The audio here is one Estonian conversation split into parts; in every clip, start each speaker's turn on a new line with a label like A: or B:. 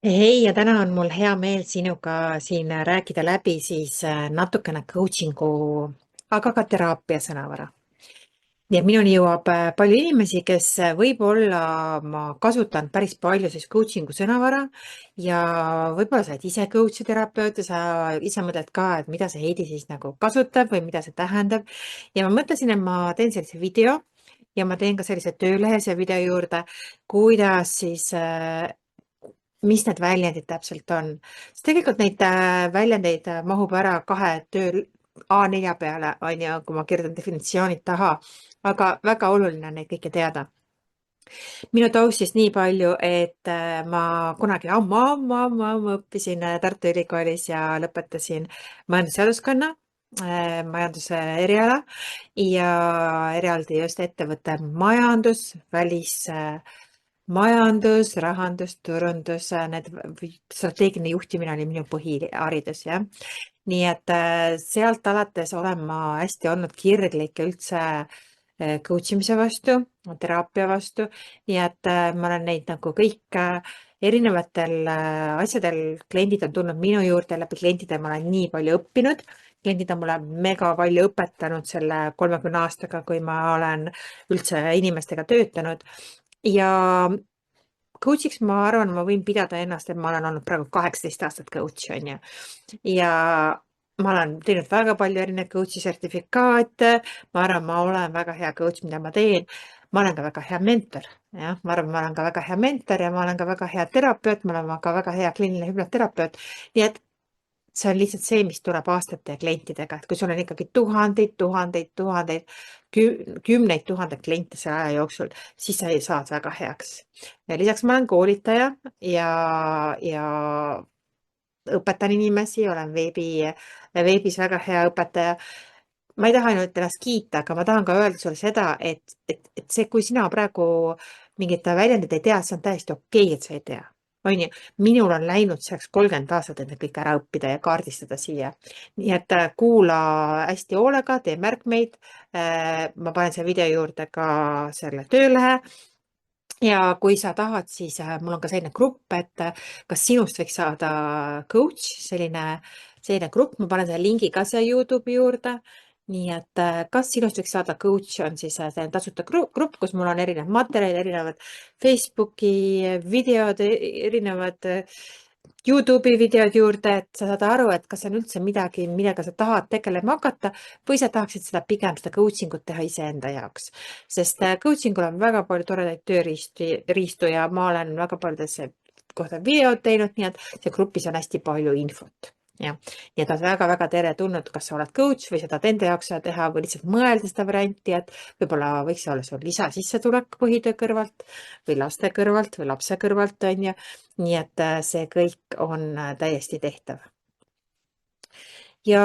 A: Hei, ja täna on mul hea meel sinuga siin rääkida läbi natukene coaching'u, aga ka teraapia sõnavara. Nii et minuni jõuab palju inimesi, kes võib-olla ma kasutan päris palju coaching'u sõnavara ja võib-olla sa oled ise coach ja terapeut ja sa ise mõtled ka, et mida see Heidi siis nagu kasutab või mida see tähendab. Ja ma mõtlesin, et ma teen sellise video ja ma teen ka sellise töölehe siia video juurde, kuidas mis need väljendid täpselt on. Sest tegelikult neid väljendeid mahub ära kahe töö A4 peale, on ju, kui ma kirjutan definitsioonid taha, aga väga oluline on neid kõike teada. Minu taustist nii palju, et ma kunagi ammu õppisin Tartu Ülikoolis ja lõpetasin majandusteaduskonna, majanduse eriala ja eraldi just ettevõtte majandus, majandus, rahandus, turundus, strateegiline juhtimine oli minu põhiharidus, jah. Nii et sealt alates olen ma hästi olnud kirglik üldse coach imise vastu, teraapia vastu. Nii et ma olen neid nagu kõik erinevatel asjadel, kliendid on tulnud minu juurde, läbi klientide ma olen nii palju õppinud. Kliendid on mulle mega palju õpetanud selle 30 aastaga, kui ma olen üldse inimestega töötanud. Ja coach'iks ma arvan, ma võin pidada ennast, et ma olen olnud praegu 18 aastat coach, on ju. Ja ma olen teinud väga palju erinevaid coach'i sertifikaate. Ma arvan, ma olen väga hea coach, mida ma teen. Ma olen ka väga hea mentor. Jah, ma arvan, ma olen ka väga hea mentor ja ma olen ka väga hea terapeut. Ma olen ka väga hea kliiniline hüpnoterapeut. Nii et see on lihtsalt see, mis tuleb aastate klientidega, et kui sul on ikkagi tuhandeid, kümneid tuhandeid kliente selle aja jooksul, siis sa saad väga heaks. Ja lisaks ma olen koolitaja ja õpetan inimesi, olen veebis väga hea õpetaja. Ma ei taha ainult ennast kiita, aga ma tahan ka öelda sulle seda, et see, kui sina praegu mingit väljendit ei tea, see on täiesti okei, et sa ei tea. On ju, minul on läinud selleks 30 aastat, et need kõik ära õppida ja kaardistada siia. Nii et kuula hästi hoolega, tee märkmeid. Ma panen selle video juurde ka selle töölehe. Ja kui sa tahad, siis mul on ka selline grupp, et kas sinust võiks saada coach, selline grupp, ma panen selle lingi ka siia YouTube'i juurde. Nii et kas sinust võiks saada coach on siis selline tasuta grupp, kus mul on erinevad materjalid, erinevad Facebooki videod, erinevad YouTube'i videod juurde, et sa saad aru, et kas see on üldse midagi, millega sa tahad tegelema hakata või sa tahaksid seda pigem seda coaching ut teha iseenda jaoks. Sest coachingul on väga palju toredaid tööriistu ja ma olen väga paljudesse kohta videod teinud, nii et see grupis on hästi palju infot. Ja. Nii et on väga-väga teretulnud, kas sa oled coach või seda enda jaoks teha või lihtsalt mõelda seda varianti, et võib-olla võiks olla sul lisasissetulek põhitöö kõrvalt või laste kõrvalt või lapse kõrvalt, on ju. Nii et see kõik on täiesti tehtav. Ja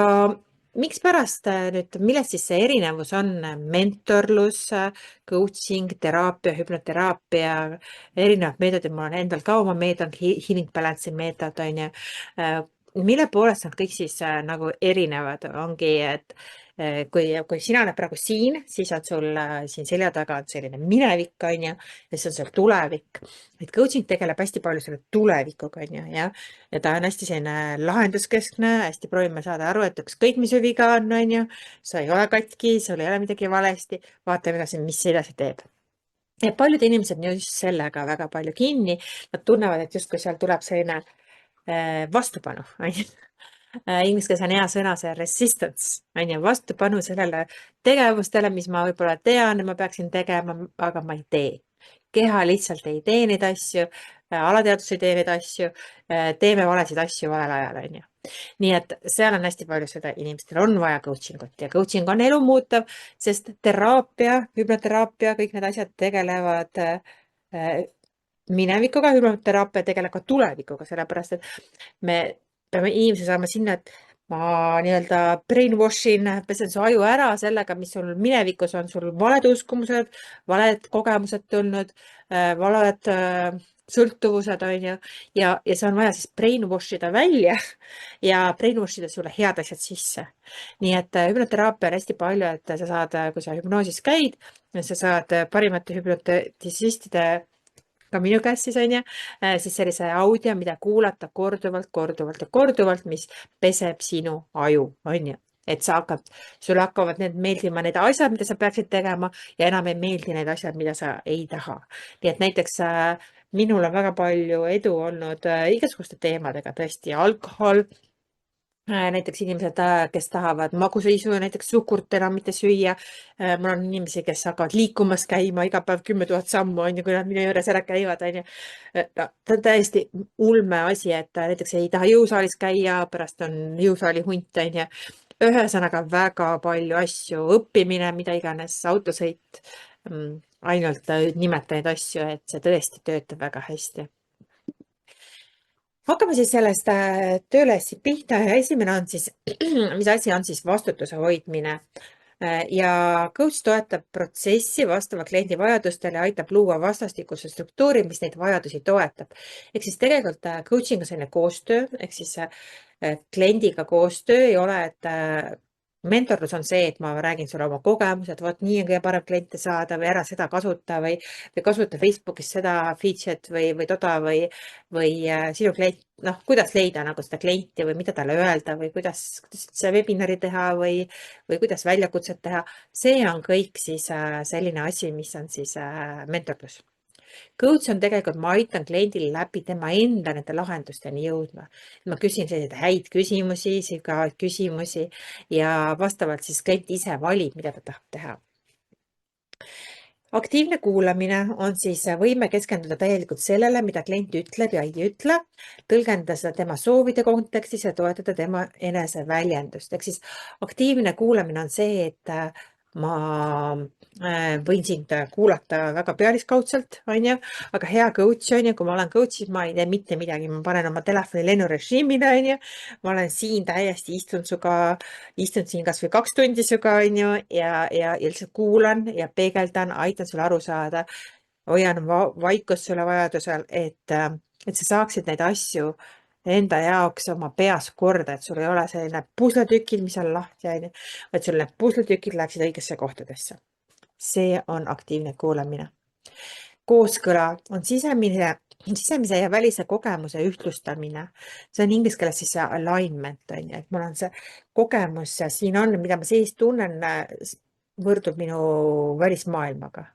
A: miks pärast nüüd, millest siis see erinevus on? Mentorlus, coaching, teraapia, hüpnoteraapia, erinevad meetodid, mul on endal ka oma meetod, healing balance'i meetod, on ju. Mille poolest nad kõik siis nagu erinevad ongi, et kui sina oled praegu siin, siis on sul siin selja taga on selline minevik, on ju, ja siis on seal tulevik. Et coaching tegeleb hästi palju selle tulevikuga, on ju, ja ta on hästi selline lahenduskeskne, hästi proovime saada aru, et ükskõik mis su viga on ju, sa ei ole katki, sul ei ole midagi valesti, vaatame edasi, mis edasi teeb. Ja paljud inimesed on just sellega väga palju kinni, nad tunnevad, et justkui seal tuleb selline vastupanu, on ju. Inglise keeles on hea sõna see resistance, on ju, vastupanu sellele tegevustele, mis ma võib-olla tean, et ma peaksin tegema, aga ma ei tee. Keha lihtsalt ei tee neid asju, alateadus ei tee neid asju, teeme valesid asju valel ajal, on ju. Nii et seal on hästi palju seda, inimestel on vaja coaching ut ja coaching on elu muutav, sest teraapia, hüpnoteraapia, kõik need asjad tegelevad minevikuga, hüpnoteraapia tegeleb ka tulevikuga, sellepärast et me peame inimese saama sinna, et ma nii-öelda brainwashin, pesen su aju ära sellega, mis sul minevikus on, sul valed uskumused, valed kogemused tulnud, valed sõltuvused, on ju, ja see on vaja siis brainwash ida välja ja brainwash ida sulle head asjad sisse. Nii et hüpnoteraapia on hästi palju, et sa saad, kui sa hüpnoosis käid, sa saad parimate hüpnotisistide ka minu käest siis on ju, siis sellise audio, mida kuulata korduvalt, korduvalt ja korduvalt, mis peseb sinu aju, on ju. Et sulle hakkavad meeldima need asjad, mida sa peaksid tegema ja enam ei meeldi need asjad, mida sa ei taha. Nii et näiteks minul on väga palju edu olnud igasuguste teemadega, tõesti alkohol. Näiteks inimesed, kes tahavad magusaisu ja näiteks suhkurt enam mitte süüa. Mul on inimesi, kes hakkavad liikumas käima iga päev 10 000 sammu, on ju, kui nad minu juures ära käivad, on ju. Ta on täiesti ulme asi, et näiteks ei taha jõusaalis käia, pärast on jõusaali hunt, on ju. Ühesõnaga väga palju asju, õppimine, mida iganes, autosõit, ainult nimeta neid asju, et see tõesti töötab väga hästi. Hakkame siis sellest tööle pihta ja esimene on siis, mis asi on siis vastutuse hoidmine. Ja coach toetab protsessi vastava kliendi vajadustele ja aitab luua vastastikuse struktuuri, mis neid vajadusi toetab. Ehk siis tegelikult coaching on selline koostöö, ehk siis kliendiga koostöö ei ole, et mentorlus on see, et ma räägin sulle oma kogemused, vot nii on kõige parem kliente saada või ära seda kasuta või kasuta Facebookis seda feature'it või toda või sinu klient, noh, kuidas leida nagu seda klienti või mida talle öelda või kuidas see webinari teha või kuidas väljakutset teha. See on kõik siis selline asi, mis on siis mentorlus. Coach on tegelikult, ma aitan kliendil läbi tema enda nende lahendusteni jõudma. Ma küsin selliseid häid küsimusi, sügavaid küsimusi ja vastavalt siis klient ise valib, mida ta tahab teha. Aktiivne kuulamine on siis võime keskenduda täielikult sellele, mida klient ütleb ja ei ütle, tõlgendada seda tema soovide kontekstis ja toetada tema eneseväljendust. Ehk siis aktiivne kuulamine on see, et ma võin sind kuulata väga pealiskaudselt, on ju, aga hea coach on ju, kui ma olen coach'is, ma ei tee mitte midagi, ma panen oma telefoni lennurežiimile, on ju, ma olen siin täiesti istun siin kas või 2 tundi sinuga, on ju, ja lihtsalt kuulan ja peegeldan, aitan sulle aru saada, hoian vaikust sulle vajadusel, et sa saaksid neid asju enda jaoks oma peas korda, et sul ei ole selline pusletükid, mis on lahti, on ju, vaid sul need pusletükid läheksid õigesse kohtadesse. See on aktiivne kuulamine. Kooskõla on sisemise ja välise kogemuse ühtlustamine. See on inglise keeles siis see alignment, on ju, et mul on see kogemus ja siin on, mida ma sees tunnen, võrdub minu välismaailmaga.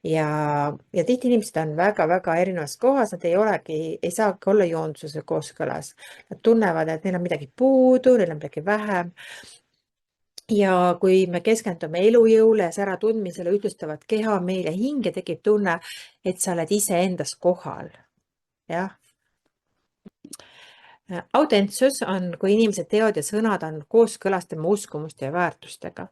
A: Ja tihti inimesed on väga-väga erinevas kohas, nad ei saagi olla joondususe kooskõlas. Nad tunnevad, et neil on midagi puudu, neil on midagi vähem. Ja kui me keskendume elujõule ja sära tundmisele, ütlustavad keha, meel ja hing ja tekib tunne, et sa oled ise endas kohal. Jah. Autentsus on, kui inimese teod ja sõnad on kooskõlas tema uskumuste ja väärtustega.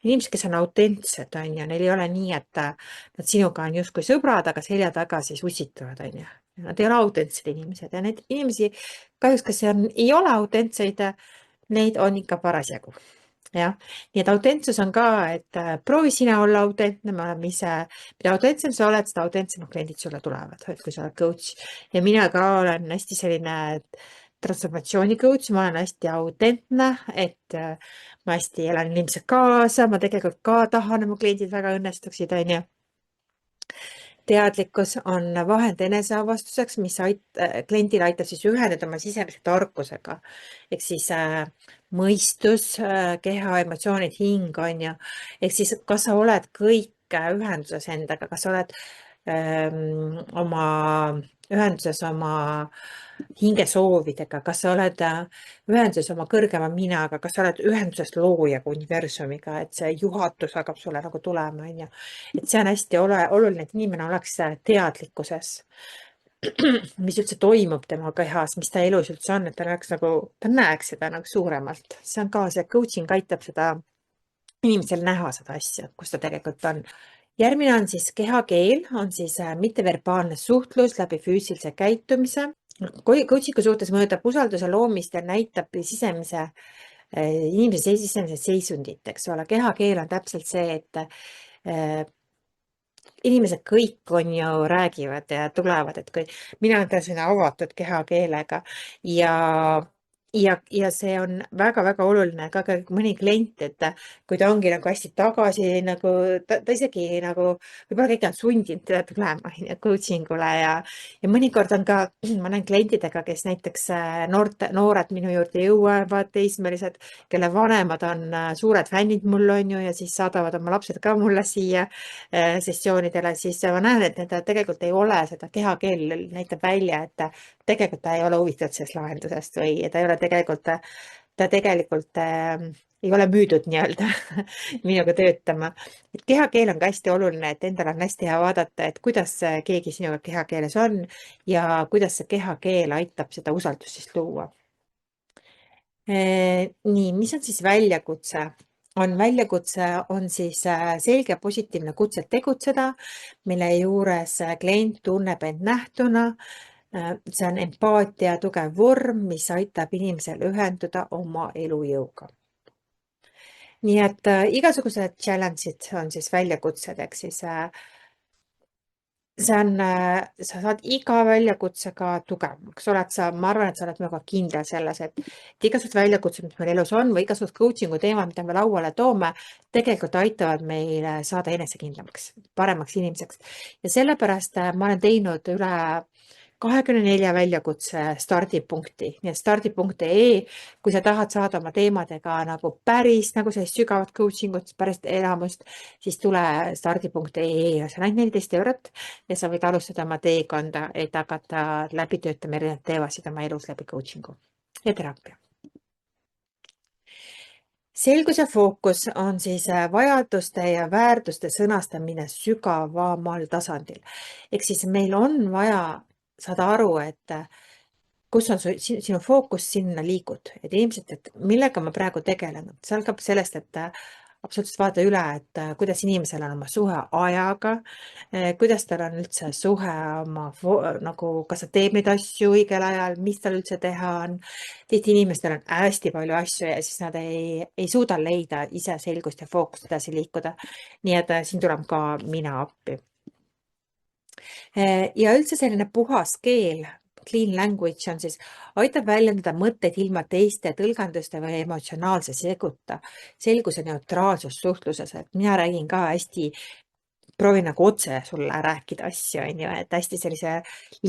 A: Inimesed, kes on autentsed, on ju, neil ei ole nii, et nad sinuga on justkui sõbrad, aga selja taga siis ussitavad, on ju. Nad ei ole autentsed inimesed ja neid inimesi kahjuks, kes ei ole autentseid, neid on ikka parasjagu. Jah, nii et autentsus on ka, et proovi sina olla autentne, me oleme ise, mida autentsem sa oled, seda autentsemad kliendid sulle tulevad, kui sa oled coach. Ja mina ka olen hästi selline transformatsiooni coach, ma olen hästi autentne, et ma hästi elan inimesed kaasa, ma tegelikult ka tahan, et mu kliendid väga õnnestuksid, on ju. Teadlikkus on vahend eneseavastuseks, mis kliendil aitab siis üheneda oma sisemise tarkusega. Ehk siis mõistus, keha, emotsioonid, hing on ju. Ehk siis, kas sa oled kõik ühenduses endaga, kas sa oled ühenduses oma hingesoovidega, kas sa oled ühenduses oma kõrgema minaga, kas sa oled ühenduses loojaga, universumiga, et see juhatus hakkab sulle nagu tulema, on ju. Et see on hästi oluline, et inimene oleks teadlikkuses, mis üldse toimub tema kehas, mis ta elus üldse on, et ta näeks seda nagu suuremalt. See on ka see coaching aitab seda inimesel näha seda asja, kus ta tegelikult on. Järgmine on siis kehakeel, on siis mitteverbaalne suhtlus läbi füüsilise käitumise. Coachingu suhtes mõjutab usalduse loomist ja näitab inimese sisemise seisundit, eks ole. Kehakeel on täpselt see, et inimesed kõik on ju räägivad ja tulevad, et kui mina olen selline avatud kehakeelega ja ja see on väga-väga oluline ka mõni klient, et kui ta ongi nagu hästi tagasi, nagu ta isegi nagu võib-olla kõik on sundinud teda tulema coaching ule ja mõnikord on ka, ma näen klientidega, kes näiteks noored minu juurde jõuavad, teismelised, kelle vanemad on suured fännid mul on ju ja siis saadavad oma lapsed ka mulle siia sessioonidele, siis ma näen, et nendel tegelikult ei ole seda kehakeel näitab välja, et tegelikult ta ei ole huvitatud sellest lahendusest või ta ei ole tegelikult ei ole müüdud nii-öelda minuga töötama. Et kehakeel on ka hästi oluline, et endal on hästi hea vaadata, et kuidas keegi sinuga kehakeeles on ja kuidas see kehakeel aitab seda usaldust siis luua. Nii, mis on siis väljakutse? Väljakutse on siis selge positiivne kutse tegutseda, mille juures klient tunneb end nähtuna. See on empaatia tugev vorm, mis aitab inimesel ühenduda oma elujõuga. Nii et igasugused challenge'id on siis väljakutsed, ehk siis sa saad iga väljakutsega tugevamaks, ma arvan, et sa oled väga kindel selles, et igasugused väljakutsed, mis meil elus on või igasugused coaching'u teemad, mida me lauale toome, tegelikult aitavad meil saada enesekindlamaks, paremaks inimeseks. Ja sellepärast ma olen teinud üle 24 väljakutse stardipunkti, nii et stardipunkt.ee, kui sa tahad saada oma teemadega nagu päris nagu sellist sügavat coaching ut, päris elamust, siis tule stardi.ee ja see on ainult 14 eurot ja sa võid alustada oma teekonda, et hakata läbi töötama erinevaid teemasid oma elus läbi coaching'u ja teraapia. Selgus ja fookus on siis vajaduste ja väärtuste sõnastamine sügavamal tasandil. Ehk siis meil on vaja saada aru, et kus on sinu fookus, sinna liigud. Et ilmselt, et millega ma praegu tegelen. See algab sellest, et absoluutselt vaada üle, et kuidas inimesel on oma suhe ajaga, kuidas tal on üldse suhe oma, nagu kas ta teeb neid asju õigel ajal, mis tal üldse teha on. Tihti inimestel on hästi palju asju ja siis nad ei suuda leida ise selgust ja fookust edasi liikuda. Nii et siin tuleb ka mina appi. Ja üldse selline puhas keel, clean language on siis, aitab väljendada mõtteid ilma teiste tõlgenduste või emotsionaalse seguta. Selgus ja neutraalsus suhtluses, et mina räägin ka hästi, proovin nagu otse sulle rääkida asju, on ju, et hästi sellise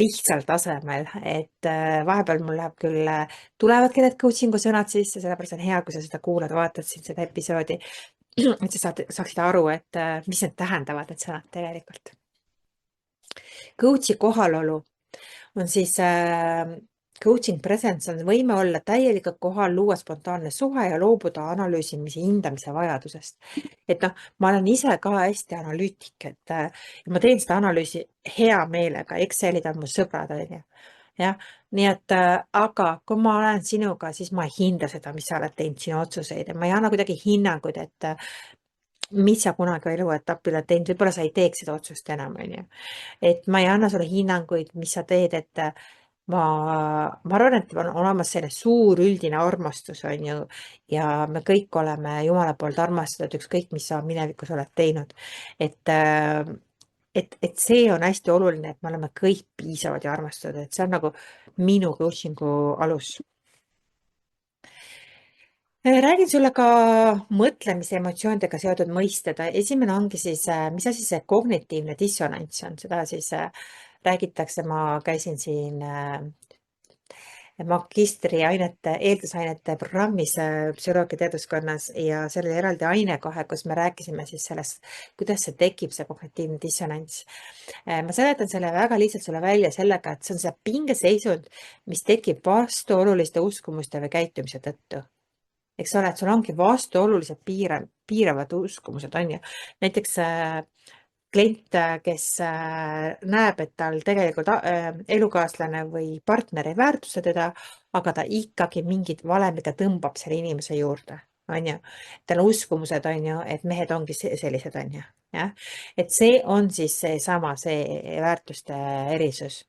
A: lihtsal tasemel, et vahepeal mul läheb küll, tulevadki need coaching'u sõnad sisse, sellepärast on hea, kui sa seda kuulad, vaatad siin seda episoodi, et sa saaksid aru, et mis need tähendavad, need sõnad tegelikult. Coach'i kohalolu on siis coaching presence on võime olla täielikult kohal, luua spontaanne suhe ja loobuda analüüsimise hindamise vajadusest. Et noh, ma olen ise ka hästi analüütik, et ma teen seda analüüsi hea meelega, Excelid on mu sõbrad, on ju. Jah, nii et aga kui ma olen sinuga, siis ma ei hinda seda, mis sa oled teinud, sinu otsuseid ja ma ei anna kuidagi hinnanguid, et mis sa kunagi eluetapil oled teinud, võib-olla sa ei teeks seda otsust enam, on ju. Et ma ei anna sulle hinnanguid, mis sa teed, et ma arvan, et on olemas selline suur üldine armastus, on ju, ja me kõik oleme Jumala poolt armastatud, ükskõik, mis sa minevikus oled teinud. Et see on hästi oluline, et me oleme kõik piisavad ja armastatud, et see on nagu minu coaching'u alus. Räägin sulle ka mõtlemise emotsioonidega seotud mõisted. Esimene ongi siis, mis asi see kognitiivne dissonants on, seda siis räägitakse, ma käisin siin magistriainete, eeldusainete programmis psühholoogia teaduskonnas ja seal oli eraldi aine kohe, kus me rääkisime siis sellest, kuidas see tekib, see kognitiivne dissonants. Ma seletan selle väga lihtsalt sulle välja sellega, et see on see pingeseisund, mis tekib vastuoluliste uskumuste või käitumise tõttu. Eks ole, et sul ongi vastuolulised piiravad uskumused, on ju. Näiteks klient, kes näeb, et tal tegelikult elukaaslane või partner ei väärtusta teda, aga ta ikkagi mingid valemiga tõmbab selle inimese juurde, on ju. Tal on uskumused, on ju, et mehed ongi sellised, on ju. Jah? Et see on siis see väärtuste erisus.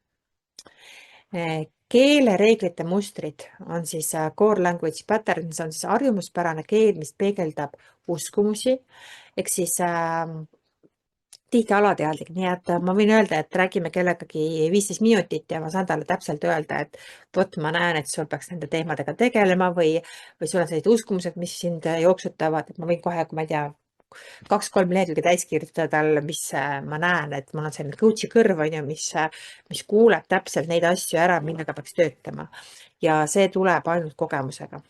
A: Keelereeglite mustrid on siis core language patterns, on siis harjumuspärane keel, mis peegeldab uskumusi. Ehk siis tihti alateadlik, nii et ma võin öelda, et räägime kellegagi 15 minutit ja ma saan talle täpselt öelda, et vot ma näen, et sul peaks nende teemadega tegelema või sul on sellised uskumused, mis sind jooksutavad, et ma võin kohe, kui ma ei tea, 2-3 lehekülge täis kirjutada talle, mis ma näen, et mul on selline coach'i kõrv, on ju, mis kuuleb täpselt neid asju ära, millega peaks töötama. Ja see tuleb ainult kogemusega.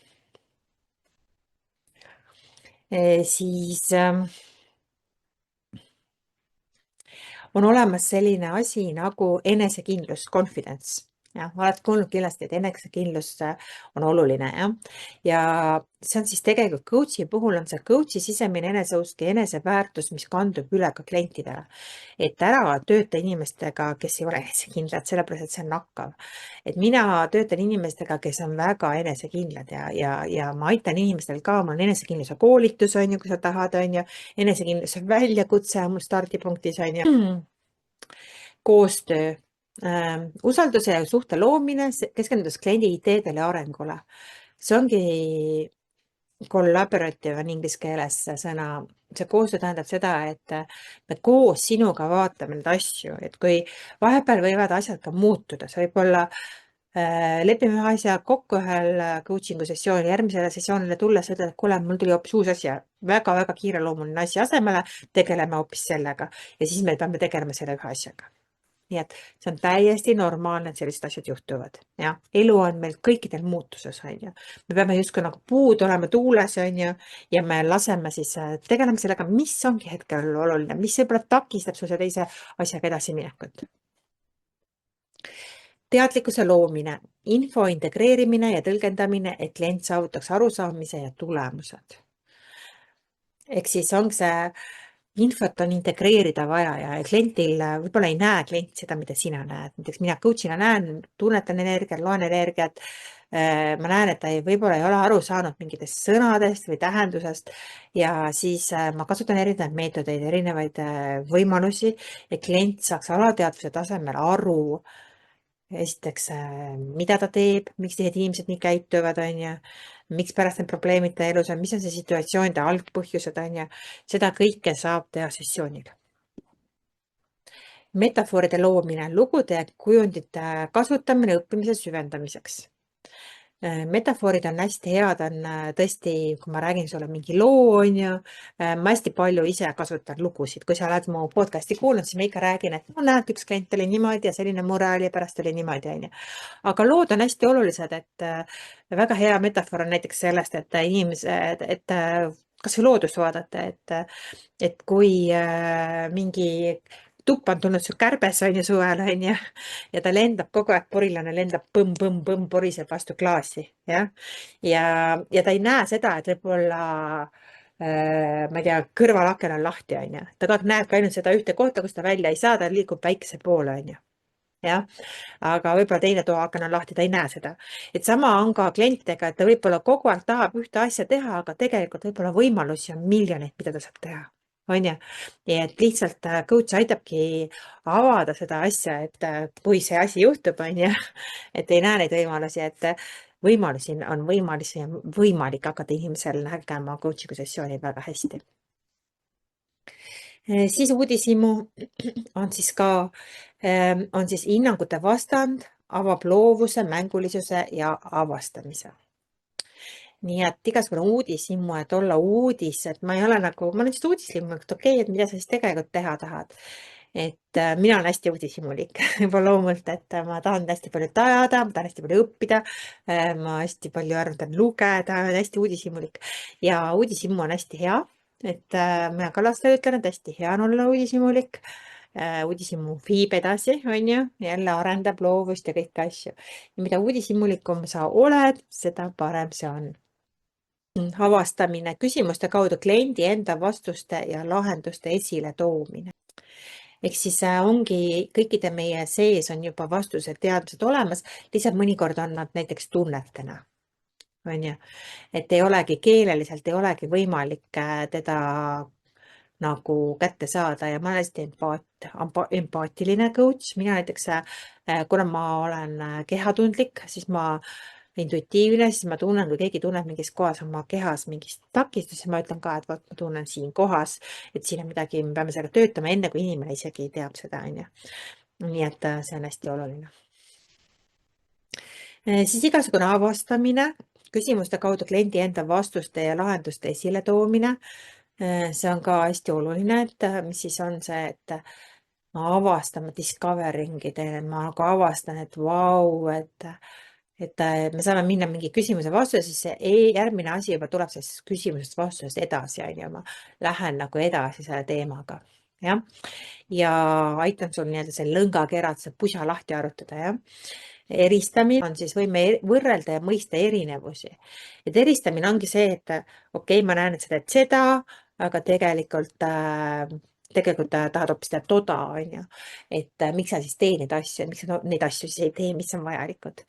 A: Siis on olemas selline asi nagu enesekindlus, confidence. Jah, oled kuulnud kindlasti, et enesekindlus on oluline, jah. Ja see on siis tegelikult coach'i puhul on see coach'i sisemine eneseusk ja eneseväärtus, mis kandub üle ka klientidele. Et ära tööta inimestega, kes ei ole enesekindlad, sellepärast, et see on nakkav. Et mina töötan inimestega, kes on väga enesekindlad ja ma aitan inimestel ka, mul on enesekindluse koolitus, on ju, kui sa tahad, on ju, enesekindluse väljakutse on mul stardipunktis, on ju. Koostöö, usalduse ja suhte loomine, keskendudes kliendi ideedele ja arengule. See ongi collaborative on inglise keeles see sõna. See koostöö tähendab seda, et me koos sinuga vaatame neid asju, et kui vahepeal võivad asjad ka muutuda, see võib olla lepime ühe asja kokku ühel coaching'u sessioonil, järgmisele sessioonile tulles ütled, et kuule, mul tuli hoopis uus asi, väga-väga kiireloomuline asi asemele, tegeleme hoopis sellega ja siis me peame tegelema selle ühe asjaga. Nii et see on täiesti normaalne, et sellised asjad juhtuvad. Ja elu on meil kõikidel muutuses, on ju. Me peame justkui nagu puud olema tuules, on ju, ja me laseme siis tegelema sellega, mis ongi hetkel oluline, mis võib-olla takistab sul selle teise asjaga edasi minekut. Teadlikkuse loomine, info integreerimine ja tõlgendamine, et klient saavutaks arusaamise ja tulemused. Ehk siis ongi see infot on integreerida vaja ja klientil võib-olla ei näe klient seda, mida sina näed. Näiteks mina coach'ina näen, tunnetan energiat, loen energiat. Ma näen, et ta võib-olla ei ole aru saanud mingitest sõnadest või tähendusest ja siis ma kasutan erinevaid meetodeid, erinevaid võimalusi, et klient saaks alateadvuse tasemel aru, esiteks, mida ta teeb, miks teised inimesed nii käituvad, on ju, miks pärast need probleemid ta elus on, mis on see situatsioonide algpõhjused, on ju, seda kõike saab teha sessioonil. Metafooride loomine, lugude ja kujundite kasutamine õppimise süvendamiseks. Metafoorid on hästi head, on tõesti, kui ma räägin sulle mingi loo, on ju, ma hästi palju ise kasutan lugusid. Kui sa oled mu podcasti kuulnud, siis ma ikka räägin, et no näed, üks klient oli niimoodi ja selline mure oli ja pärast oli niimoodi, on ju. Aga lood on hästi olulised, et väga hea metafoor on näiteks sellest, et inimesed, et kas või loodust vaadata, et kui mingi tuppa on tulnud su kärbes, on ju, suvel, on ju, ja ta lendab kogu aeg, porilane lendab põmm, poriseb vastu klaasi, jah. Ja ta ei näe seda, et võib-olla, ma ei tea, kõrvalaken on lahti, on ju. Ta näeb ka ainult seda ühte kohta, kus ta välja ei saa, ta liigub väikese poole, on ju. Jah, aga võib-olla teine toaaken on lahti, ta ei näe seda. Et sama on ka klientidega, et ta võib-olla kogu aeg tahab ühte asja teha, aga tegelikult võib-olla võimalusi on miljoneid, mida ta saab teha. On ju? Nii et lihtsalt coach aitabki avada seda asja, et kui see asi juhtub, on ju, et ei näe neid võimalusi, et võimalusi on võimalik hakata inimesel nägema coach'iga sessioonil väga hästi. Siis uudishimu on siis ka, on siis hinnangute vastand, avab loovuse, mängulisuse ja avastamise. Nii et igasugune uudishimu, et olla uudis, et ma ei ole nagu, ma olen lihtsalt uudishimu, et okei, et mida sa siis tegelikult teha tahad. Et mina olen hästi uudishimulik juba loomult, et ma tahan hästi palju tajada, ma tahan hästi palju õppida, ma hästi palju arvan lugeda, olen hästi uudishimulik ja uudishimu on hästi hea, et mina ka lastele ütlen, et hästi hea on olla uudishimulik. Uudishimu viib edasi, on ju, jälle arendab loovust ja kõiki asju. Ja mida uudishimulikum sa oled, seda parem see on. Avastamine, küsimuste kaudu kliendi enda vastuste ja lahenduste esile toomine. Ehk siis ongi kõikide meie sees on juba vastused, teadmised olemas, lihtsalt mõnikord on nad näiteks tunnetena, on ju, et ei olegi keeleliselt, ei olegi võimalik teda nagu kätte saada ja ma olen hästi empaatiline coach, mina näiteks, kuna ma olen kehatundlik, siis ma intuitiivne, siis ma tunnen, kui keegi tunneb mingis kohas oma kehas mingist takistusi, ma ütlen ka, et vot ma tunnen siin kohas, et siin on midagi, me peame sellega töötama, enne kui inimene isegi teab seda, on ju. nii et see on hästi oluline. Siis igasugune avastamine, küsimuste kaudu kliendi enda vastuste ja lahenduste esile toomine. See on ka hästi oluline, et mis siis on see, et ma avastan, ma discoveringi teen, ma nagu avastan, et vau, et me saame minna mingi küsimuse vastuse, siis see järgmine asi juba tuleb sellest küsimusest vastusest edasi, on ju, ma lähen nagu edasi selle teemaga, jah. Ja aitan sul nii-öelda selle lõngakera, see pusa lahti arutada, jah. Eristamine on siis võime võrrelda ja mõista erinevusi. Et eristamine ongi see, et okei, ma näen, et sa teed seda, aga tegelikult tahad hoopis teha toda, on ju. Et miks sa siis tee neid asju, miks sa neid asju siis ei tee, mis on vajalikud.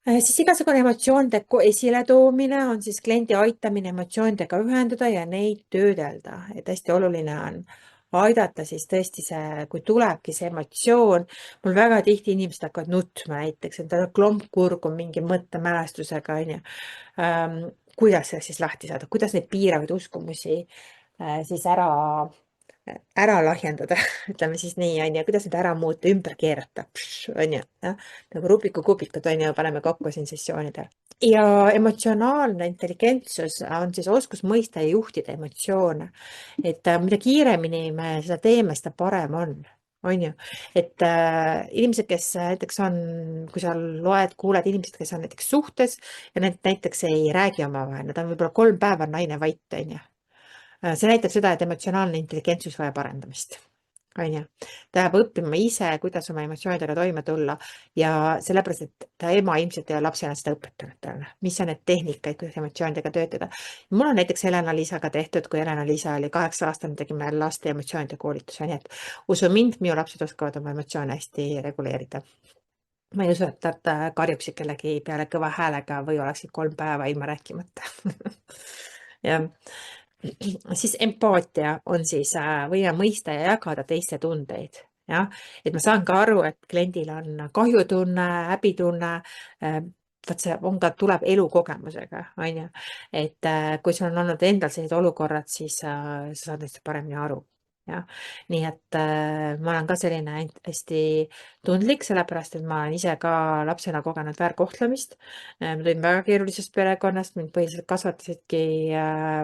A: Siis igasugune emotsioonide esiletoomine on siis kliendi aitamine emotsioonidega ühendada ja neid töödelda. Et hästi oluline on aidata siis tõesti see, kui tulebki see emotsioon, mul väga tihti inimesed hakkavad nutma näiteks, et tal on klomp kurgu mingi mõttemälestusega, on ju. Kuidas sellest siis lahti saada, kuidas neid piiravaid uskumusi siis ära lahjendada, ütleme siis nii, on ju, kuidas need ära muuta, ümber keerata, on ju, nagu Rubiku kuubikud, on ju, paneme kokku siin sessioonidel. Ja emotsionaalne intelligentsus on siis oskus mõista ja juhtida emotsioone. Et mida kiiremini me seda teeme, seda parem on ju. Et inimesed, kes näiteks on, kui sa kuuled inimesed, kes on näiteks suhtes ja need näiteks ei räägi omavahel, nad on võib-olla 3 päeva naine vait, on ju. See näitab seda, et emotsionaalne intelligentsus vajab arendamist, on ju. Ta peab õppima ise, kuidas oma emotsioonidega toime tulla ja sellepärast, et ta ema ilmselt ei ole lapsena seda õpetanud talle. Mis on need tehnikaid, kuidas emotsioonidega töötada. Mul on näiteks Helena-Liisaga tehtud, kui Helena-Liisa oli 8-aastane, tegime laste emotsioonide koolituse, nii et usu mind, minu lapsed oskavad oma emotsioone hästi reguleerida. Ma ei usu, et nad karjuksid kellegi peale kõva häälega või oleksid 3 päeva ilma rääkimata. ja siis empaatia on siis võime mõista ja jagada teiste tundeid, jah. Et ma saan ka aru, et kliendil on kahjutunne, häbitunne, vaat see on ka, tuleb elukogemusega, on ju. Et kui sul on olnud endal sellised olukorrad, siis sa saad neist paremini aru. jah. Nii et ma olen ka selline hästi tundlik, sellepärast, et ma olen ise ka lapsena kogenud väärkohtlemist. Ma tulin väga keerulisest perekonnast, mind põhiliselt kasvatasidki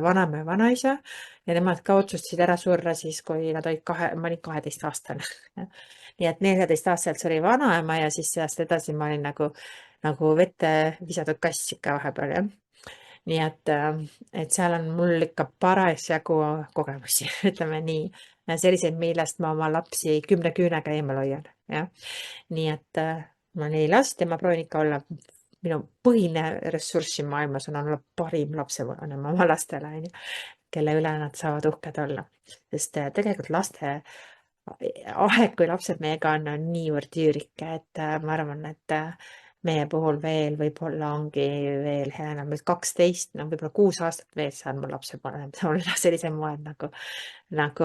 A: vanaema ja vanaisa ja nemad ka otsustasid ära surra siis, kui nad olid ma olin 12-aastane. Nii et 14-aastaselt suri vanaema ja siis sellest edasi ma olin nagu vette visatud kass ikka vahepeal, jah. Nii et seal on mul ikka parasjagu kogemusi, ütleme nii. Selliseid, millest ma oma lapsi 10 küünega eemal hoian, jah. Nii et mul on 4 last ja ma proovin ikka olla, minu põhiline ressurss siin maailmas on olla parim lapsevanem oma lastele, on ju, kelle üle nad saavad uhked olla. Sest tegelikult laste aeg, kui lapsed meiega on niivõrd üürike, et ma arvan, et meie puhul veel võib-olla ongi veel enam 12, no võib-olla 6 aastat veel saan mu lapsevanem olla sellisel moel nagu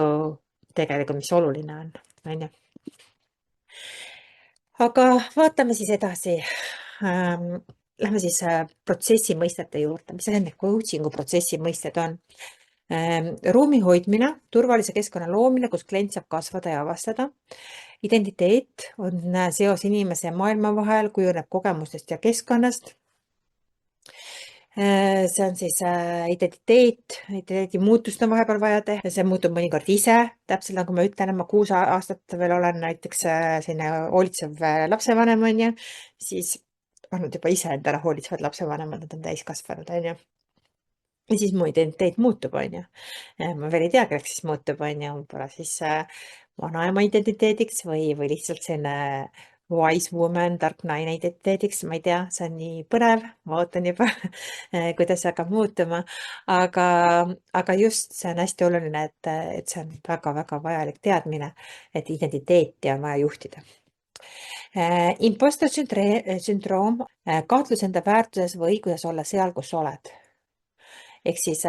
A: tegelikult, mis oluline on ju. Aga vaatame siis edasi. Lähme siis protsessi mõistete juurde, mis need coaching'u protsessi mõisted on. Ruumi hoidmine, turvalise keskkonna loomine, kus klient saab kasvada ja avastada. Identiteet on seos inimese ja maailma vahel, kujuneb kogemustest ja keskkonnast. See on siis identiteedi muutust on vahepeal vaja teha, see muutub mõnikord ise, täpselt nagu ma ütlen, ma 6 aastat veel olen näiteks selline hoolitsev lapsevanem, on ju, siis on nad juba ise endale hoolitsevad lapsevanemad, nad on täiskasvanud, on ju. Ja siis mu identiteet muutub, on ju. Ma veel ei tea, kelleks siis muutub, on ju, võib-olla siis vanaema identiteediks või lihtsalt selline wise woman, tark naine identiteediks, ma ei tea, see on nii põnev, ma ootan juba, kuidas see hakkab muutuma. Aga just see on hästi oluline, et see on väga-väga vajalik teadmine, et identiteeti on vaja juhtida. Imposter sündroom, kahtlus enda väärtuses või õiguses olla seal, kus oled. Ehk siis,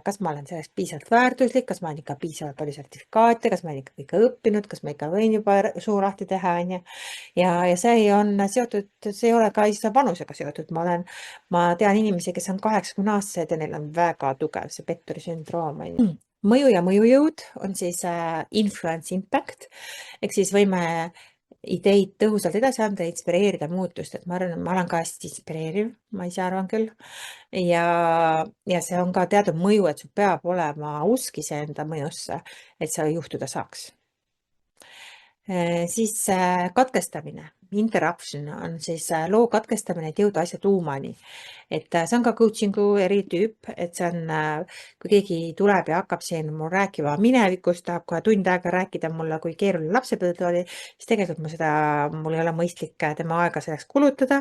A: kas ma olen selleks piisavalt väärtuslik, kas ma olen ikka piisavalt palju sertifikaate, kas ma olen ikka kõike õppinud, kas ma ikka võin juba suu lahti teha, on ju. Ja see on seotud, see ei ole ka ise vanusega seotud. Ma tean inimesi, kes on 80-aastased ja neil on väga tugev see petturi sündroom, on ju. Mõju ja mõjujõud on siis influence impact, ehk siis võime ideid tõhusalt edasi anda ja inspireerida muutust, et ma arvan, et ma olen ka hästi inspireeriv, ma ise arvan küll. Ja see on ka teatud mõju, et sul peab olema usk iseenda mõjusse, et see juhtuda saaks. Siis katkestamine, interruption on siis loo katkestamine, et jõuda asja tuumani. Et see on ka coaching'u eritüüp, et see on, kui keegi tuleb ja hakkab siin mul rääkima minevikust, tahab kohe tund aega rääkida mulle, kui keeruline lapsepõlv oli, siis tegelikult mul ei ole mõistlik tema aega selleks kulutada.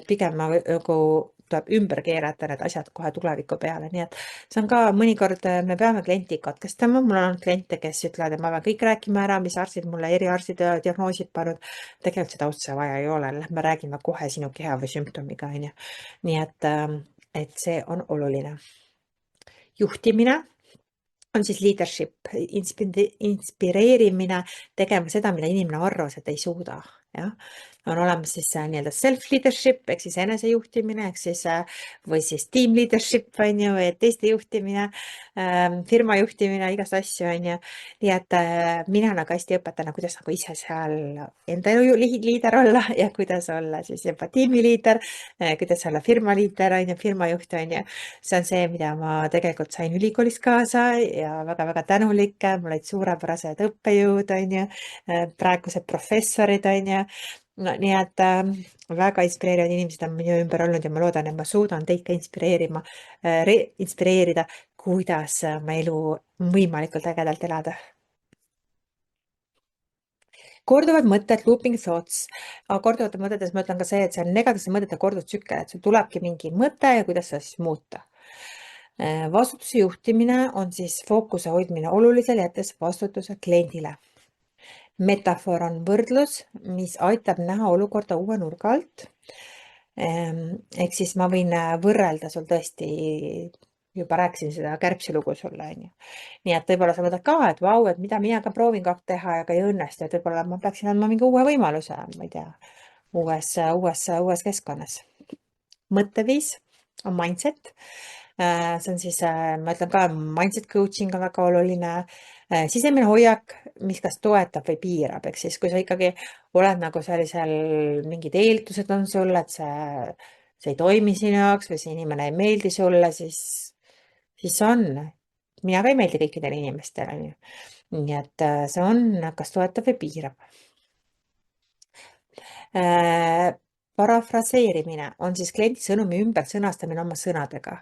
A: Pigem ma nagu tuleb ümber keerata need asjad kohe tuleviku peale, nii et see on ka mõnikord, me peame klienti katkestama. Mul on olnud kliente, kes ütlevad, et ma pean kõik rääkima ära, mis arstid mulle, eriarstid diagnoosid pannud. Tegelikult seda otse vaja ei ole, lähme räägime kohe sinu keha või sümptomiga, on ju. Nii et see on oluline. Juhtimine on siis leadership, inspireerimine tegema seda, mida inimene arvas, et ei suuda. Ja? On olemas siis nii-öelda self-leadership ehk siis enesejuhtimine ehk siis või siis team leadership on ju, või teiste juhtimine, firma juhtimine, igast asju on ju. Nii et mina nagu hästi õpetan, kuidas nagu ise seal enda elu liider olla ja kuidas olla siis juba tiimi liider, kuidas olla firma liider on ju, firma juht on ju. See on see, mida ma tegelikult sain ülikoolis kaasa ja väga-väga tänulik, mul olid suurepärased õppejõud on ju, praegused professorid on ju. No, nii et väga inspireerivad inimesed on minu ümber olnud ja ma loodan, et ma suudan teid ka inspireerida, kuidas oma elu võimalikult ägedalt elada. Korduvad mõtted, looping thoughts. Korduvate mõtetes ma ütlen ka see, et see on negatiivse mõtete korduvtsükkel, et sul tulebki mingi mõte ja kuidas seda siis muuta. Vastutuse juhtimine on siis fookuse hoidmine olulisel, jättes vastutuse kliendile. Metafoor on võrdlus, mis aitab näha olukorda uue nurga alt. Ehk siis ma võin võrrelda sul tõesti, juba rääkisin seda kärbsilugu sulle, on ju. Nii et võib-olla sa mõtled ka, et vau, et mida mina ka proovin ka teha ja ka ei õnnestu, et võib-olla ma peaksin andma mingi uue võimaluse, ma ei tea, uues keskkonnas. Mõtteviis on mindset. See on siis, ma ütlen ka, mindset coaching on väga oluline. Sisemine hoiak, mis kas toetab või piirab, ehk siis kui sa ikkagi oled nagu sellisel, mingid eeldused on sulle, et see ei toimi sinu jaoks või see inimene ei meeldi sulle, siis on. Mina ka ei meeldi kõikidele inimestele. Nii et see on, kas toetab või piirab. Parafraseerimine on siis kliendi sõnumi ümber sõnastamine oma sõnadega.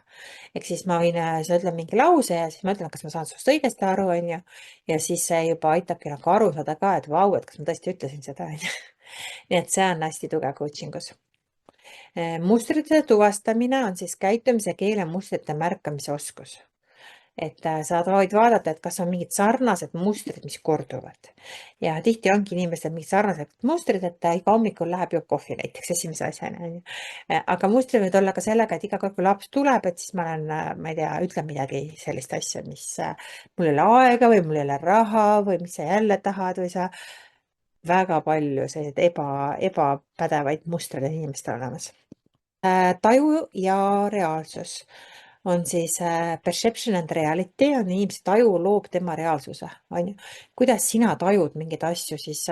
A: Ehk siis ma võin, sa ütled mingi lause ja siis ma ütlen, kas ma saan sinust õigesti aru, on ju. Ja siis see juba aitabki nagu aru saada ka, et vau, et kas ma tõesti ütlesin seda, on ju. Nii et see on hästi tugev coachingus. Mustrite tuvastamine on siis käitumise keele mustrite märkamise oskus. Et sa võid vaadata, et kas on mingid sarnased mustrid, mis korduvad. Ja tihti ongi inimestel mingid sarnased mustrid, et iga hommikul läheb joob kohvi näiteks esimese asjana. Aga mustrid võid olla ka sellega, et iga kord, kui laps tuleb, et siis ma olen, ma ei tea, ütlen midagi sellist asja, mis mul ei ole aega või mul ei ole raha või mis sa jälle tahad või sa väga palju selliseid ebapädevaid mustreid inimestel olemas. Taju ja reaalsus on siis perception and reality on inimese taju loob tema reaalsuse, on ju. Kuidas sina tajud mingeid asju, siis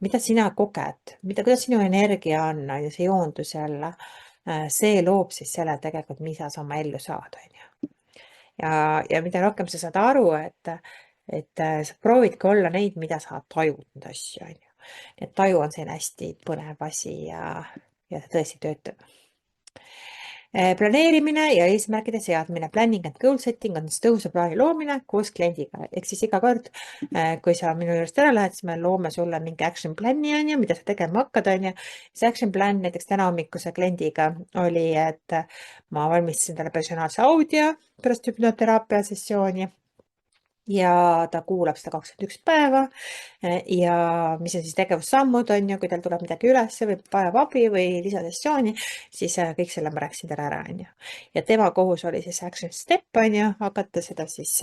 A: mida sina koged, kuidas sinu energia on ju, see joondus jälle, see loob siis selle tegelikult, mida sa oma ellu saad, on ju. Ja mida rohkem sa saad aru, et sa proovidki olla neid, mida sa tajud neid asju, on ju. Et taju on selline hästi põnev asi ja see tõesti töötab. Planeerimine ja eesmärkide seadmine, planning and goal setting on siis tõhusa plaani loomine koos kliendiga. Ehk siis iga kord, kui sa minu juurest ära lähed, siis me loome sulle mingi action plan'i, on ju, mida sa tegema hakkad, on ju. See action plan näiteks täna hommikuse kliendiga oli, et ma valmistasin talle personaalse audio pärast hüpnoteraapia sessiooni. ja ta kuulab seda 21 päeva ja mis on siis tegevussammud, on ju, kui tal tuleb midagi üles või vajab abi või lisasessiooni, siis kõik selle ma rääkisin talle ära, on ju. Ja tema kohus oli siis action step, on ju, hakata seda siis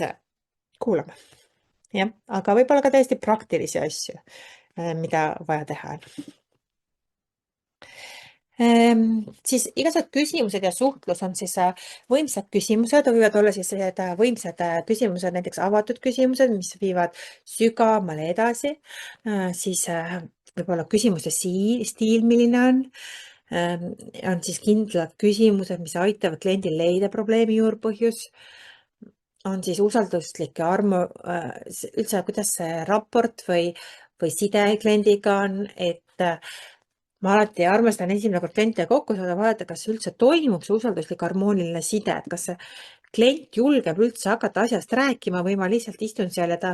A: kuulama. Jah, aga võib-olla ka täiesti praktilisi asju, mida vaja teha on. Siis igasugused küsimused ja suhtlus on siis võimsad küsimused, võivad olla siis võimsad küsimused, näiteks avatud küsimused, mis viivad sügavamale edasi. Siis võib-olla küsimuse stiil, milline on siis kindlad küsimused, mis aitavad kliendil leida probleemi juurpõhjus. On siis usalduslik ja üldse, kuidas see raport või side kliendiga on, et ma alati armastan esimene kord kliente kokku saada, vaadata, kas üldse toimub see usalduslik harmooniline side, et kas see klient julgeb üldse hakata asjast rääkima või ma lihtsalt istun seal ja ta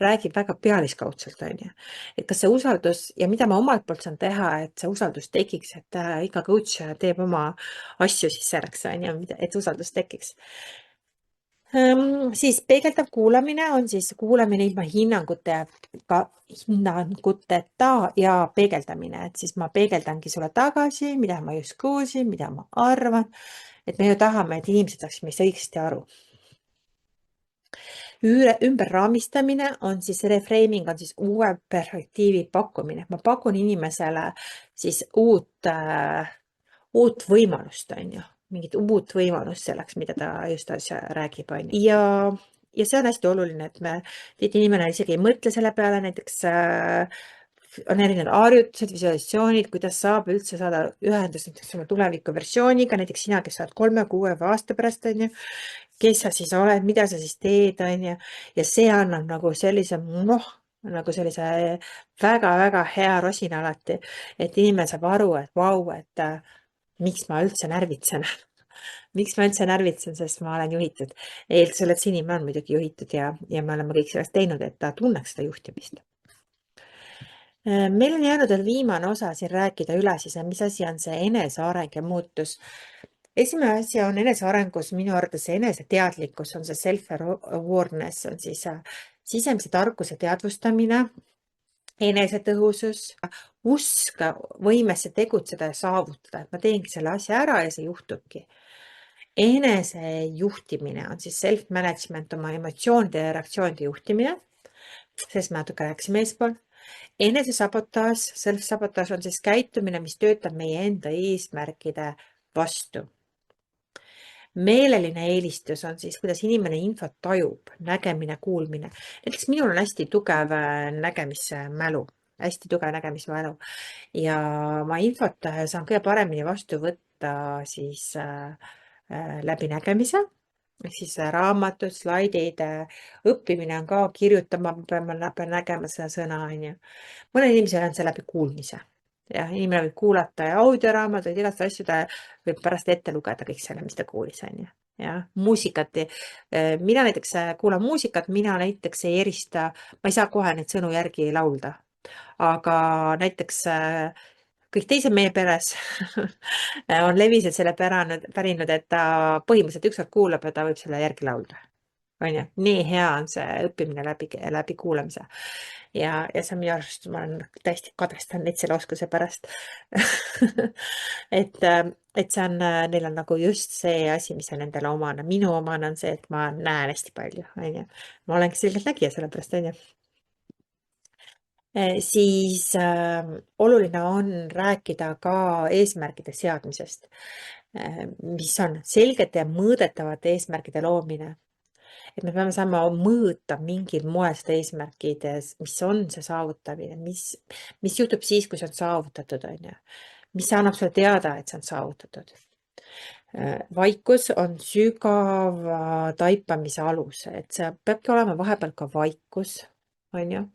A: räägib väga pealiskaudselt, on ju. Et kas see usaldus ja mida ma omalt poolt saan teha, et see usaldus tekiks, et iga coach teeb oma asju siis selleks, on ju, et usaldus tekiks. Siis peegeldav kuulamine on siis kuulamine ilma hinnanguteta ja peegeldamine, et siis ma peegeldangi sulle tagasi, mida ma just kuulsin, mida ma arvan, et me ju tahame, et inimesed saaksid meist õigesti aru. Ümberraamistamine on siis reframing, on siis uue perspektiivi pakkumine. Ma pakun inimesele siis uut võimalust, on ju, mingit uut võimalust selleks, mida ta just asja räägib, on ju. Ja see on hästi oluline, et tihti inimene isegi ei mõtle selle peale, näiteks on erinevad harjutused, visualisatsioonid, kuidas saab üldse saada ühendust näiteks oma tuleviku versiooniga, näiteks sina, kes saad 3, 6 või aasta pärast, on ju, kes sa siis oled, mida sa siis teed, on ju, ja see annab nagu sellise, nagu sellise väga-väga hea rosina alati, et inimene saab aru, et vau, et miks ma üldse närvitsen miks ma üldse närvitsen, sest ma olen juhitud. Eeldusel, et see inimene on muidugi juhitud ja me oleme kõik sellest teinud, et ta tunneks seda juhtimist. Meil on jäänud veel viimane osa siin rääkida üle siis, mis asi on see eneseareng ja muutus. Esimene asi on enesearengus minu arvates see eneseteadlikkus, on see self-awareness, on siis sisemise tarkuse teadvustamine, enesetõhusus, usk võimesse tegutseda ja saavutada, et ma teengi selle asja ära ja see juhtubki. Enesejuhtimine on siis self-management, oma emotsioonide ja reaktsioonide juhtimine, sellest me natuke rääkisime eespool. Enesesabotaaž, self-sabotaaž on siis käitumine, mis töötab meie enda eesmärkide vastu. Meeleline eelistus on siis, kuidas inimene infot tajub, nägemine, kuulmine. Näiteks minul on hästi tugev nägemismälu, hästi tugev nägemismälu ja ma infot saan kõige paremini vastu võtta siis läbi nägemise, ehk siis raamatud, slaidid, õppimine on ka kirjutama, pean nägema seda sõna, on ju. Mõnel inimesel on see läbi kuulmise. Ja inimene võib kuulata ja audioraamatut, igast asju ta võib pärast ette lugeda kõik selle, mis ta kuulis, on ju. Ja muusikat, mina näiteks kuulan muusikat, mina näiteks ei erista, ma ei saa kohe neid sõnu järgi laulda, aga näiteks kõik teised meie peres on leviselt selle pärinud, et ta põhimõtteliselt ükskord kuulab ja ta võib selle järgi laulda. On ju, nii hea on see õppimine läbi kuulamise. Ja see on minu arust, ma olen täiesti kadestan neid selle oskuse pärast. et see on, neil on nagu just see asi, mis on nendele omane. Minu omane on see, et ma näen hästi palju, on ju. Ma olengi selgelt nägija sellepärast, on ju. Siis oluline on rääkida ka eesmärkide seadmisest, mis on selgete ja mõõdetavate eesmärkide loomine. Et me peame saama mõõta mingil moel seda eesmärkides, mis on see saavutamine, mis juhtub siis, kui see on saavutatud, on ju. Mis annab sulle teada, et see on saavutatud. Vaikus on sügava taipamise alus, et see peabki olema vahepeal ka vaikus, on ju.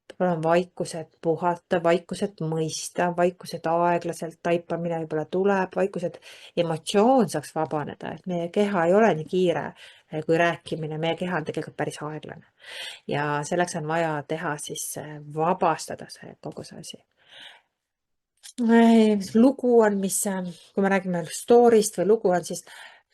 A: Peab olema vaikused puhata, vaikused mõista, vaikused aeglaselt taipamine võib-olla tuleb, vaikused emotsioon saaks vabaneda, et meie keha ei ole nii kiire kui rääkimine, meie keha on tegelikult päris aeglane. Ja selleks on vaja teha siis vabastada kogu see asi. Lugu on, kui me räägime story'st või lugu on, siis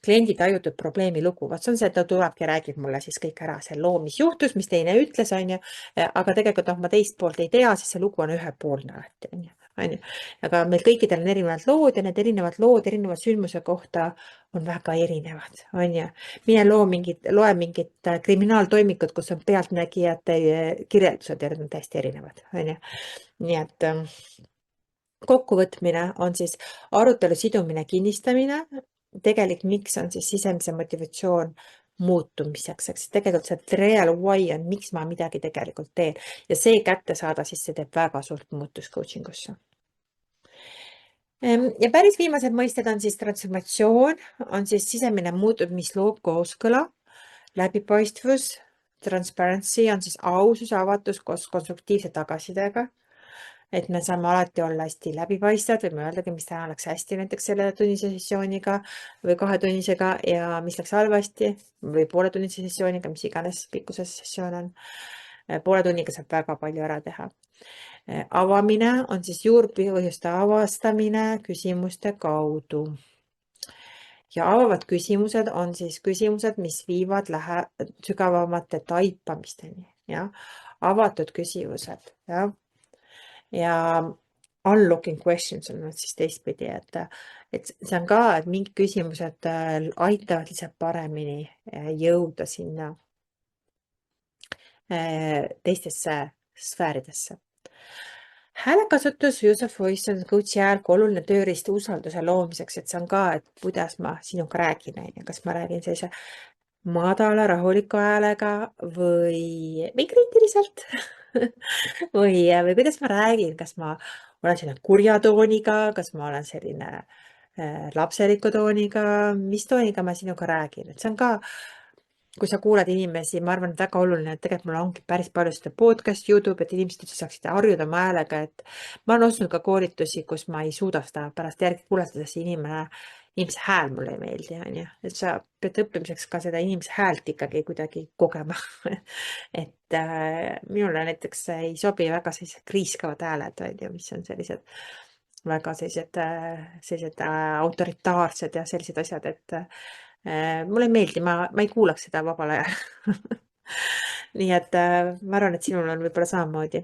A: kliendi tajutud probleemi lugu. Vaat see on see, et ta tulebki ja räägib mulle siis kõik ära, see loo, mis juhtus, mis teine ütles, on ju. Aga tegelikult ma teist poolt ei tea, siis see lugu on ühepoolne alati, on ju. On ju. Aga meil kõikidel on erinevad lood ja need erinevad lood erineva sündmuse kohta on väga erinevad, on ju. Mine loe mingit kriminaaltoimikut, kus on pealtnägijate kirjeldused ja need on täiesti erinevad, on ju. Nii et kokkuvõtmine on siis arutelu sidumine, kinnistamine. Miks on siis sisemise motivatsioon muutumiseks, eks tegelikult see real why on, miks ma midagi tegelikult teen ja see kätte saada, siis see teeb väga suurt muutust coaching usse. Ja päris viimased mõisted on siis transformatsioon, on siis sisemine muutus, mis loob kooskõla, läbipaistvus, transparency on siis ausus, avatus koos konstruktiivse tagasisidega. Et me saame alati olla hästi läbipaistvad, võime öeldagi, mis täna läks hästi näiteks selle tunnise sessiooniga või 2-tunnisega ja mis läks halvasti või pooletunnise sessiooniga, mis iganes pikkuse sessioon on. Poole tunniga saab väga palju ära teha. Avamine on siis juurpõhjuste avastamine küsimuste kaudu. Ja avavad küsimused on siis küsimused, mis viivad sügavamate taipamisteni. Ja? Avatud küsimused. Ja? Ja unlocking questions on nad siis teistpidi, et see on ka, et mingid küsimused aitavad lihtsalt paremini jõuda sinna teistesse sfääridesse. Häälekasutus, use of voice on coach'i ajal oluline tööriist usalduse loomiseks, et see on ka, et kuidas ma sinuga räägin, kas ma räägin sellise madala rahuliku häälega või kriitiliselt või kuidas ma räägin, kas ma olen selline kurja tooniga, kas ma olen selline lapseliku tooniga, mis tooniga ma sinuga räägin, et see on ka, kui sa kuulad inimesi, ma arvan, et väga oluline, et tegelikult mul ongi päris palju seda podcast, YouTube, et inimesed üldse saaksid harjuda oma häälega, et ma olen ostnud ka koolitusi, kus ma ei suuda seda pärast järgi kuulata, sest inimese hääl mulle ei meeldi, on ju. Et sa pead õppimiseks ka seda inimese häält ikkagi kuidagi kogema. et minule näiteks ei sobi väga sellised kriiskavad hääled, on ju, mis on sellised väga sellised autoritaarsed ja sellised asjad, et mulle ei meeldi, ma ei kuulaks seda vabal ajal. Nii et ma arvan, et sinul on võib-olla samamoodi.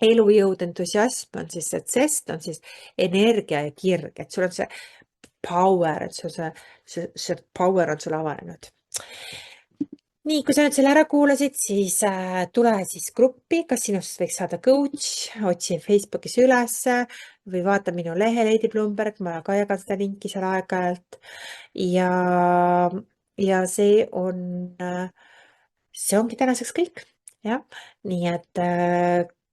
A: Elujõud, entusiasm on siis see zest, on siis energia ja kirg, et sul on see power, et see power on sul avanenud. Nii, kui sa nüüd selle ära kuulasid, siis tule siis gruppi, kas sinust võiks saada coach, otsi Facebookis ülesse või vaata minu lehe Lady Bloomberg, ma ka jagan seda linki seal aeg-ajalt. Ja see ongi tänaseks kõik. Jah, nii et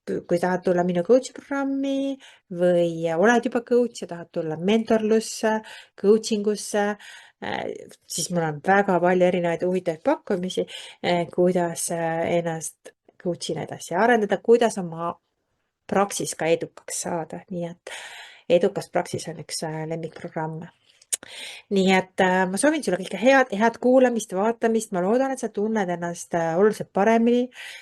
A: kui tahad tulla minu coach'i programmi või oled juba coach ja tahad tulla mentorlusse, coaching usse, siis mul on väga palju erinevaid huvitavaid pakkumisi, kuidas ennast coach'ina edasi arendada, kuidas oma praksis ka edukaks saada. Nii et edukas praksis on üks lemmikprogramm. Nii et ma soovin sulle kõike head kuulamist, vaatamist. Ma loodan, et sa tunned ennast oluliselt paremini.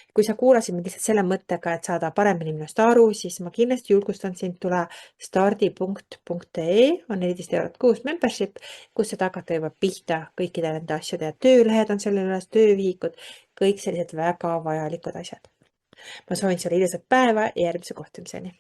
A: Kui sa kuulasid mind lihtsalt selle mõttega, et saada paremini minust aru, siis ma kindlasti julgustan sind tule stardi.ee on 14 € kuus membership, kus saad hakata juba pihta kõikide nende asjade ja töölehed on selle üles, töövihikud, kõik sellised väga vajalikud asjad. Ma soovin sulle ilusat päeva ja järgmise kohtumiseni.